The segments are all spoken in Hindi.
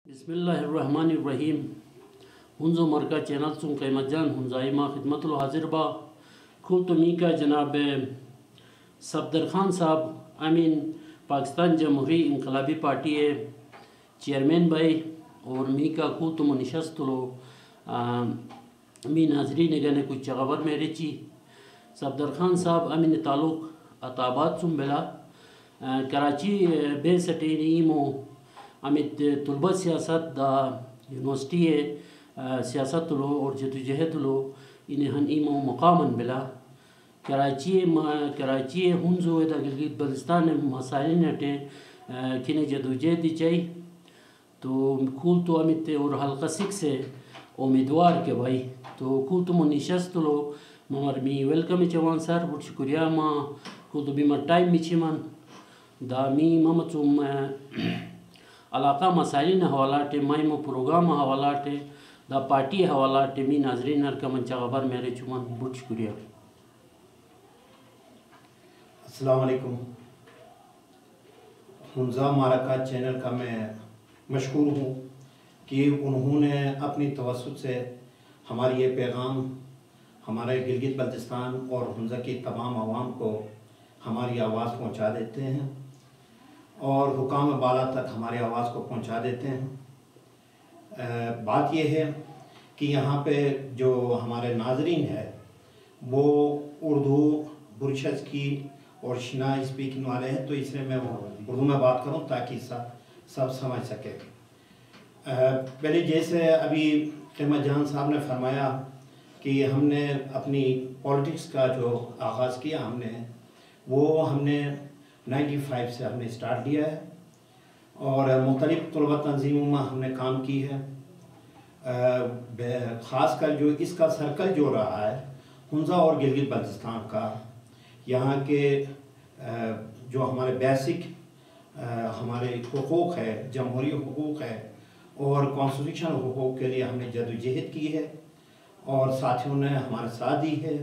बिस्मिल्लाहिर्रहमानिर्रहीम। हुंजो मरका चैनल सुन क़ैमतजान हुंजाइमा खिदमतुल हाजिर बा खुल तुमी का जनाब सफदर खान साहब अमीन पाकिस्तान जमहूरी इनकलाबी पार्टी चेयरमैन भाई और मी का खुल तुम नशस्तलो मी नाजरी निगने कुछ जगबर मेरे ची सफदर खान साहब अमीन तालुक अताबाद सुन बेला कराची बे सटेनीमो अमित तुलबा सियासत दा यूनिवर्सिटी सियासत लो और जदोजहद लो इन्हें हन इमो मुकामन बिला कराची हुंजो दा गिलगित बल्तिस्तान मसाइल नटे किने जदोजहद चाहिए तो खूल तो अमित और हल्का सिख से उम्मीदवार के भाई तो खूल तो नशस्त लो मगर मी वेलकम चवान सर बहुत शुक्रिया माँ खूल तो बीमा टाइम मिचीमन दा मी ममचुम अलाका मसाइल हवालाटे माइमो प्रोग्राम हवालाटे दा पार्टी हवालाटे मी नाजरीन हर का मंचा खबर मेरे चुमन बहुत शुक्रिया। अस्सलाम वालेकुम। हुंजा मारका चैनल का मैं मशकूर हूँ कि उन्होंने अपनी तवस्सुत से हमारी ये पैगाम हमारे गिलगित बल्तिस्तान और हुंजा की तमाम आवाम को हमारी आवाज़ पहुँचा देते हैं और हुकाम बाला तक हमारी आवाज़ को पहुंचा देते हैं। बात यह है कि यहाँ पे जो हमारे नाजरीन है वो उर्दू बुरशज की और शिना स्पीकिंग वाले हैं, तो इसलिए मैं उर्दू में बात करूँ ताकि सब समझ सके। पहले जैसे अभी क़ैमत जान साहब ने फरमाया कि हमने अपनी पॉलिटिक्स का जो आगाज़ किया हमने 95 से हमने स्टार्ट किया है और मुख्तलिफ तलबा तंजीमों में हमने काम की है। ख़ासकर जो इसका सर्कल जो रहा है हुंजा और गिलगित बल्तिस्तान का, यहाँ के जो हमारे बेसिक हमारे हुकूक़ है, जमहूरी हुकूक़ है और कॉन्स्टिट्यूशन हुकूक़ के लिए हमने जदोजहद की है और साथियों ने हमारे साथ दी है,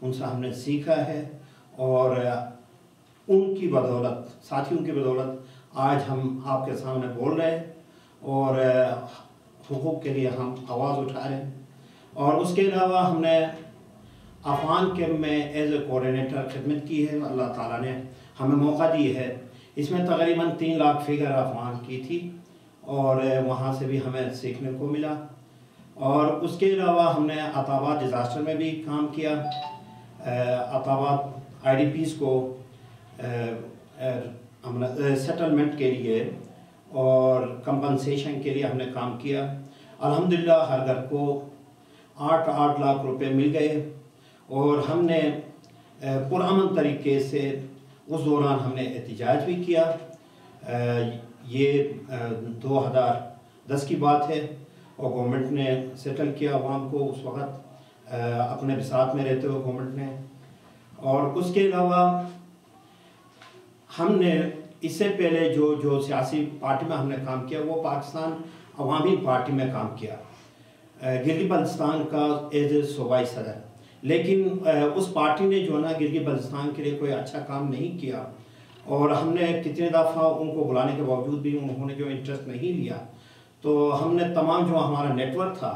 उनसे हमने सीखा है और उनकी बदौलत, साथियों की बदौलत आज हम आपके सामने बोल रहे हैं और हुकूक़ के लिए हम आवाज़ उठा रहे हैं। और उसके अलावा हमने अफ़गान कैंप में एज ए कोऑर्डिनेटर खिदमत की है। अल्लाह ताला ने हमें मौका दी है। इसमें तकरीबन 3 लाख फिगर अफ़गान की थी और वहाँ से भी हमें सीखने को मिला। और उसके अलावा हमने अताबाद डिज़ास्टर में भी काम किया। अताबाद IDPs को सेटलमेंट के लिए और कंपनसेशन के लिए हमने काम किया। अल्हम्दुलिल्लाह हर घर को 8 लाख रुपए मिल गए और हमने पुरअमन तरीके से उस दौरान हमने एहतजाज भी किया। ये 2010 की बात है और गवर्नमेंट ने सेटल किया अवाम को उस वक़्त अपने बिसात में रहते हुए गवर्नमेंट ने। और उसके अलावा हमने इससे पहले जो सियासी पार्टी में हमने काम किया वो पाकिस्तान अवामी पार्टी में काम किया, गिलगित बल्तिस्तान का एज ए सूबाई सदर। लेकिन उस पार्टी ने जो ना गिलगित बल्तिस्तान के लिए कोई अच्छा काम नहीं किया और हमने कितने दफ़ा उनको बुलाने के बावजूद भी उन्होंने जो इंटरेस्ट नहीं लिया, तो हमने तमाम जो हमारा नेटवर्क था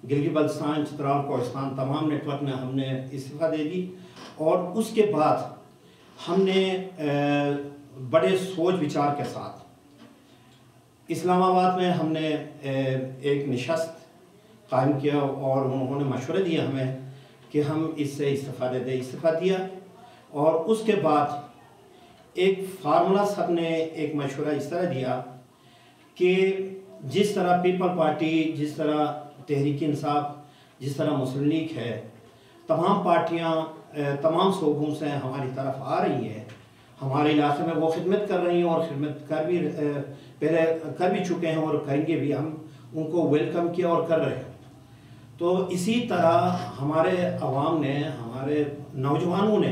गिलगित बल्तिस्तान, चित्राल, कोहिस्तान, तमाम नेटवर्क ने हमने इस्तीफ़ा दे दी। और उसके बाद हमने बड़े सोच विचार के साथ इस्लामाबाद में हमने एक नशस्त कायम किया और उन्होंने मशवरे दिए हमें कि हम इससे इस्तीफ़ा दे दें। इस्तीफ़ा दिया और उसके बाद एक फार्मूला सब ने एक मशवरा इस तरह दिया कि जिस तरह पीपल पार्टी, जिस तरह तहरीक इंसाफ, जिस तरह मुस्लिम लीग है, तमाम पार्टियां तमाम सूबों से हमारी तरफ आ रही है, हमारे इलाके में वो खिदमत कर रही हैं और खिदमत पहले कर भी चुके हैं और करेंगे भी। हम उनको वेलकम किया और कर रहे हैं। तो इसी तरह हमारे अवाम ने, हमारे नौजवानों ने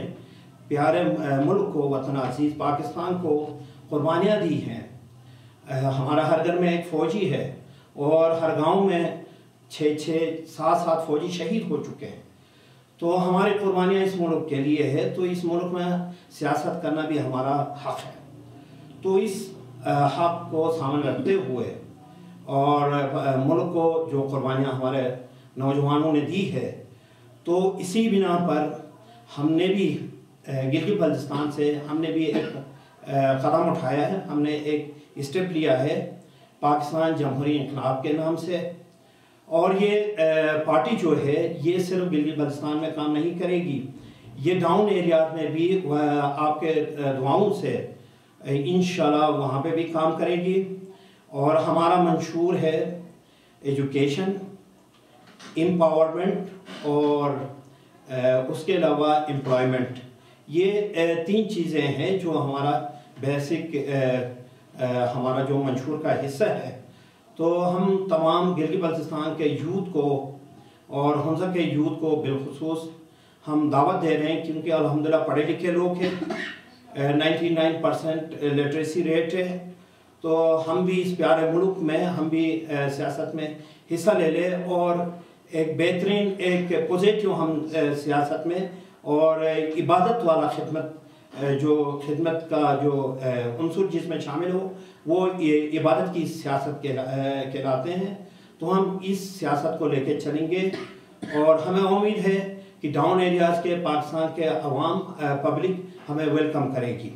प्यारे मुल्क को, वतन अजीज़ पाकिस्तान को कुर्बानियाँ दी हैं। हमारा हर घर में एक फ़ौजी है और हर गांव में 6-6, 7-7 फ़ौजी शहीद हो चुके हैं। तो हमारी कुर्बानियाँ इस मुल्क के लिए है, तो इस मुल्क में सियासत करना भी हमारा हक़ है। तो इस हक़ को सामने रखते हुए और मुल्क को जो कुर्बानियाँ हमारे नौजवानों ने दी है, तो इसी बिना पर हमने भी गिलगित बल्तिस्तान से हमने भी एक कदम उठाया है। हमने एक स्टेप लिया है पाकिस्तान जमहूरी इनकलाब के नाम से, और ये पार्टी जो है ये सिर्फ गिलगित बल्तिस्तान में काम नहीं करेगी, ये डाउन एरियाज में भी आपके दुआओं से इंशाल्लाह वहाँ पे भी काम करेगी। और हमारा मंशूर है एजुकेशन, एम्पावरमेंट और उसके अलावा एम्प्लॉयमेंट। ये 3 चीज़ें हैं जो हमारा बेसिक हमारा जो मंशूर का हिस्सा है। तो हम तमाम गिलगित बल्तिस्तान के यूथ को और हुंज़ा के यूथ को बिलखुसूस हम दावत दे रहे हैं, क्योंकि अल्हम्दुलिल्लाह पढ़े लिखे लोग हैं, 99% लिटरेसी रेट है। तो हम भी इस प्यारे मुल्क में हम भी सियासत में हिस्सा ले लें और एक बेहतरीन एक पॉजिटिव हम सियासत में और इबादत वाला खिदमत का जो उनसुर जिसमें शामिल हो वो ये इबादत की सियासत कहलाते हैं। तो हम इस सियासत को लेके चलेंगे और हमें उम्मीद है कि डाउन एरियाज़ के पाकिस्तान के अवाम पब्लिक हमें वेलकम करेगी।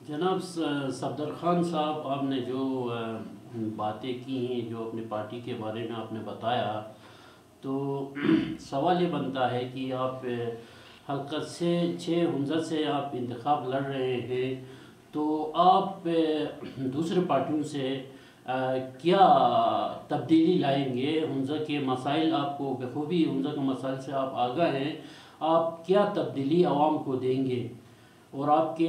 जनाब सफदर खान साहब, आपने जो बातें की हैं, जो अपनी पार्टी के बारे में आपने बताया, तो सवाल ये बनता है कि आप हल्का से 6 हुंज़ा से आप इंतखाब लड़ रहे हैं, तो आप दूसरे पार्टियों से क्या तब्दीली लाएंगे? हुंज़ा के मसाइल आपको बखूबी, हुंज़ा के मसाइल से आप आगाह हैं, आप क्या तब्दीली आवाम को देंगे और आपके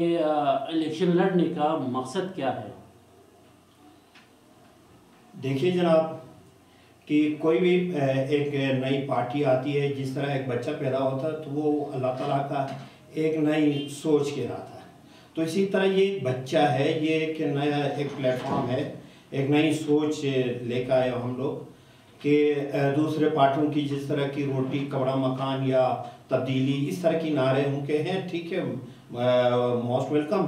इलेक्शन लड़ने का मकसद क्या है? देखिए जनाब कि कोई भी एक नई पार्टी आती है, जिस तरह एक बच्चा पैदा होता है तो वो अल्लाह ताला का एक नई सोच के लाता है, तो इसी तरह ये बच्चा है, ये एक नया एक प्लेटफॉर्म है, एक नई सोच लेकर आए हम लोग कि दूसरे पार्टियों की जिस तरह की रोटी कपड़ा मकान या तब्दीली इस तरह की नारे उनके हैं, ठीक है, मोस्ट वेलकम।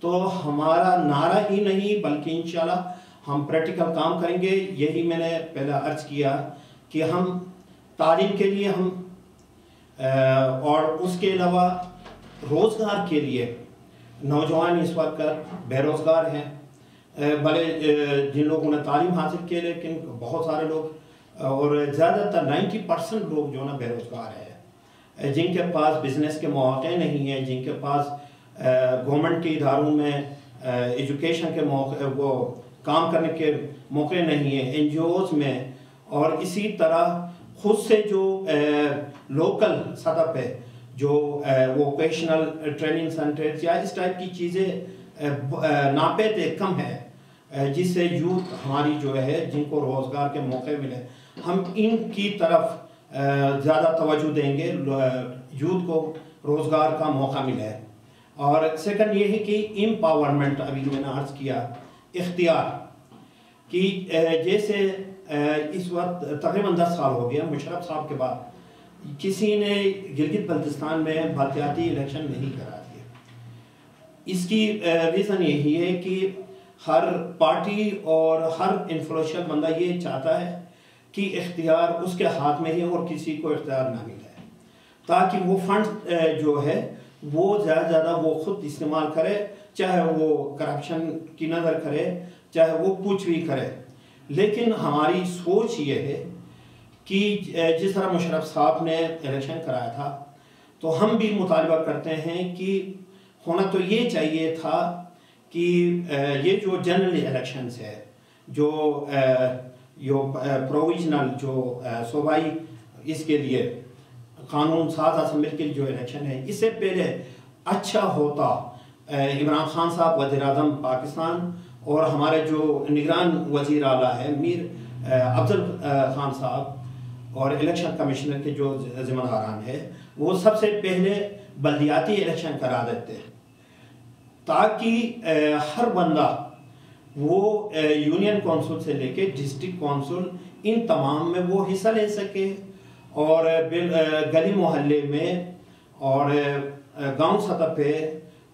तो हमारा नारा ही नहीं बल्कि इंशाल्लाह हम प्रैक्टिकल काम करेंगे। यही मैंने पहले अर्ज किया कि हम तालीम के लिए हम और उसके अलावा रोज़गार के लिए नौजवान इस वक्त बेरोज़गार हैं, भले जिन लोगों ने तालीम हासिल की लेकिन बहुत सारे लोग और ज़्यादातर 90% लोग जो ना बेरोज़गार है, जिनके पास बिज़नेस के मौके नहीं हैं, जिनके पास गवर्नमेंट के इदारों में एजुकेशन के मौके वो काम करने के मौके नहीं हैं, NGOs में, और इसी तरह खुद से जो लोकल सतह पे जो वोकेशनल ट्रेनिंग सेंटर्स या इस टाइप की चीज़ें नापेते कम है, जिससे यूथ हमारी जो है जिनको रोज़गार के मौके मिले, हम इनकी तरफ ज़्यादा तवज्जो देंगे, यूथ को रोज़गार का मौका मिले। और सेकंड ये है कि एम्पावरमेंट, अभी मैंने अर्ज़ किया, इख्तियार कि जैसे इस वक्त तकरीबन 10 साल हो गया मुशर्रफ साहब के बाद किसी ने गिलगित बल्तिस्तान में बलदियाती इलेक्शन नहीं करा दिए। इसकी रीज़न यही है कि हर पार्टी और हर इन्फ्लुएंशियल बंदा ये चाहता है कि इख्तियार उसके हाथ में ही और किसी को इख्तियार ना मिले, ताकि वो फंड जो है वो ज़्यादा वो खुद इस्तेमाल करे, चाहे वो करप्शन की नज़र करे, चाहे वो कुछ भी करे। लेकिन हमारी सोच ये है कि जिस तरह मुशर्रफ साहब ने इलेक्शन कराया था, तो हम भी मुतालबा करते हैं कि होना तो ये चाहिए था कि ये जो जनरल इलेक्शंस है, जो प्रोविजनल जो सूबाई इसके लिए कानून साज असम्बली के लिए जो इलेक्शन है, इससे पहले अच्छा होता इमरान खान साहब वज़ीर आज़म पाकिस्तान और हमारे जो निगरान वज़ीर आला है मीर अफजल खान साहब और इलेक्शन कमिश्नर के जो ज़िम्मेदारान है, वो सबसे पहले बल्दियाती इलेक्शन करा देते हैं, ताकि हर बंदा वो यूनियन कौंसिल से लेके डिस्ट्रिक्ट कौंसिल इन तमाम में वो हिस्सा ले सके, और गली मोहल्ले में और गांव सतह पे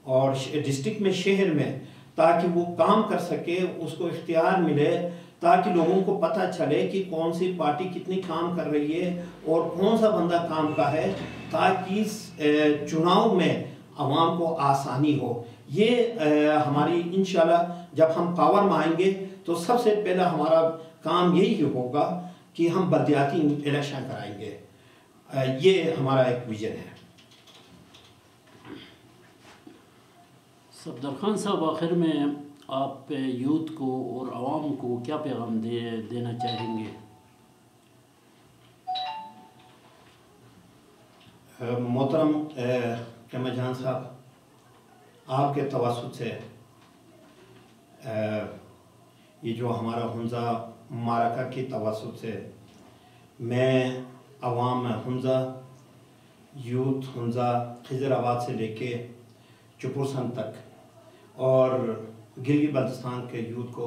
और डिस्ट्रिक्ट में, शहर में, ताकि वो काम कर सके, उसको इख्तियार मिले, ताकि लोगों को पता चले कि कौन सी पार्टी कितनी काम कर रही है और कौन सा बंदा काम का है, ताकि चुनाव में आवाम को आसानी हो। ये हमारी इंशाल्लाह जब हम पावर में आएंगे तो सबसे पहला हमारा काम यही होगा कि हम बल्दियाती इलेक्शन कराएंगे। ये हमारा एक विजन है। सफदर खान साहब, आखिर में आप यूथ को और आवाम को क्या पैगाम देना चाहेंगे? मोहतरम कैमल साहब, आपके तवस्सुत से ये जो हमारा हुंजा मारका की तवस्सुत से मैं अवाम हुंजा, यूथ हुंजा, खिजराबाद से लेके चुपुरसन तक और गिलगित बल्तिस्तान के यूथ को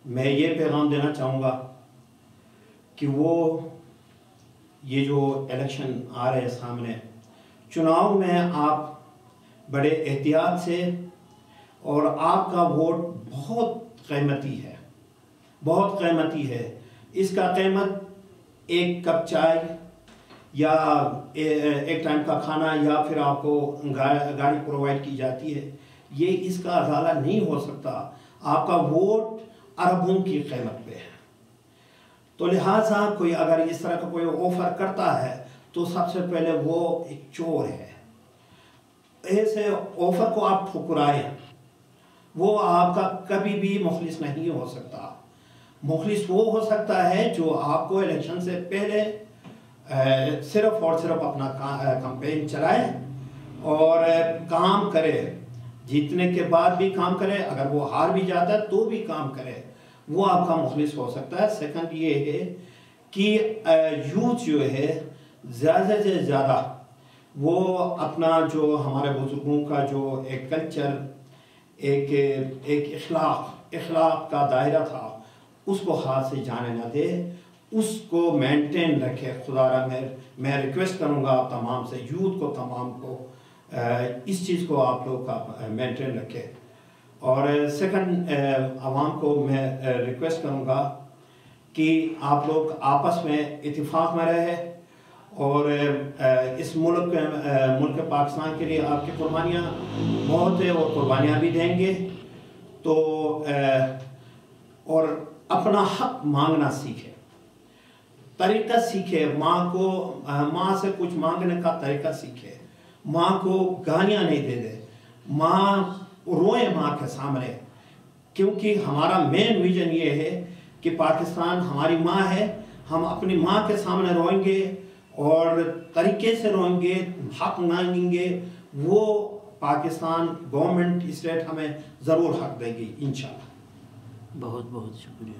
मैं ये पैगाम देना चाहूँगा कि वो ये जो इलेक्शन आ रहे हैं सामने, चुनाव में आप बड़े एहतियात से, और आपका वोट बहुत कीमती है, बहुत कीमती है। इसका कीमत एक कप चाय या एक टाइम का खाना या फिर आपको गाड़ी प्रोवाइड की जाती है, ये इसका अजाला नहीं हो सकता। आपका वोट अरबों की कीमत पे है। तो लिहाजा कोई अगर इस तरह का कोई ऑफर करता है तो सबसे पहले वो एक चोर है। ऐसे ऑफर को आप ठुकराएं, वो आपका कभी भी मुखलिस नहीं हो सकता। मुखलिस वो हो सकता है जो आपको इलेक्शन से पहले सिर्फ और सिर्फ अपना कैंपेन चलाए और काम करे, जीतने के बाद भी काम करे, अगर वो हार भी जाता है तो भी काम करे, वो आपका मुखलिस हो सकता है। सेकंड ये है कि यूथ जो है ज़्यादा से ज़्यादा वो अपना जो हमारे बुजुर्गों का जो एक कल्चर, एक इखलाक का दायरा था, उसको हाथ से जाने ना दे, उसको मेंटेन रखे। खुदारा मैं रिक्वेस्ट करूंगा आप तमाम से, यूथ को, तमाम को, इस चीज़ को आप लोग का मेंटेन रखे। और सेकंड, आवाम को मैं रिक्वेस्ट करूंगा कि आप लोग आपस में इत्तेफाक में रहे और इस मुल्क पाकिस्तान के लिए आपकी कुर्बानियाँ बहुत है और कुर्बानियाँ भी देंगे। तो और अपना हक मांगना सीखे, तरीका सीखे, माँ से कुछ मांगने का तरीका सीखे। माँ को गालियाँ नहीं दे दे, माँ रोए माँ के सामने, क्योंकि हमारा मेन विजन ये है कि पाकिस्तान हमारी माँ है। हम अपनी माँ के सामने रोएंगे और तरीके से रोएंगे, हक मांगेंगे, वो पाकिस्तान गवर्नमेंट, स्टेट हमें ज़रूर हक देगी इंशाल्लाह। बहुत बहुत शुक्रिया।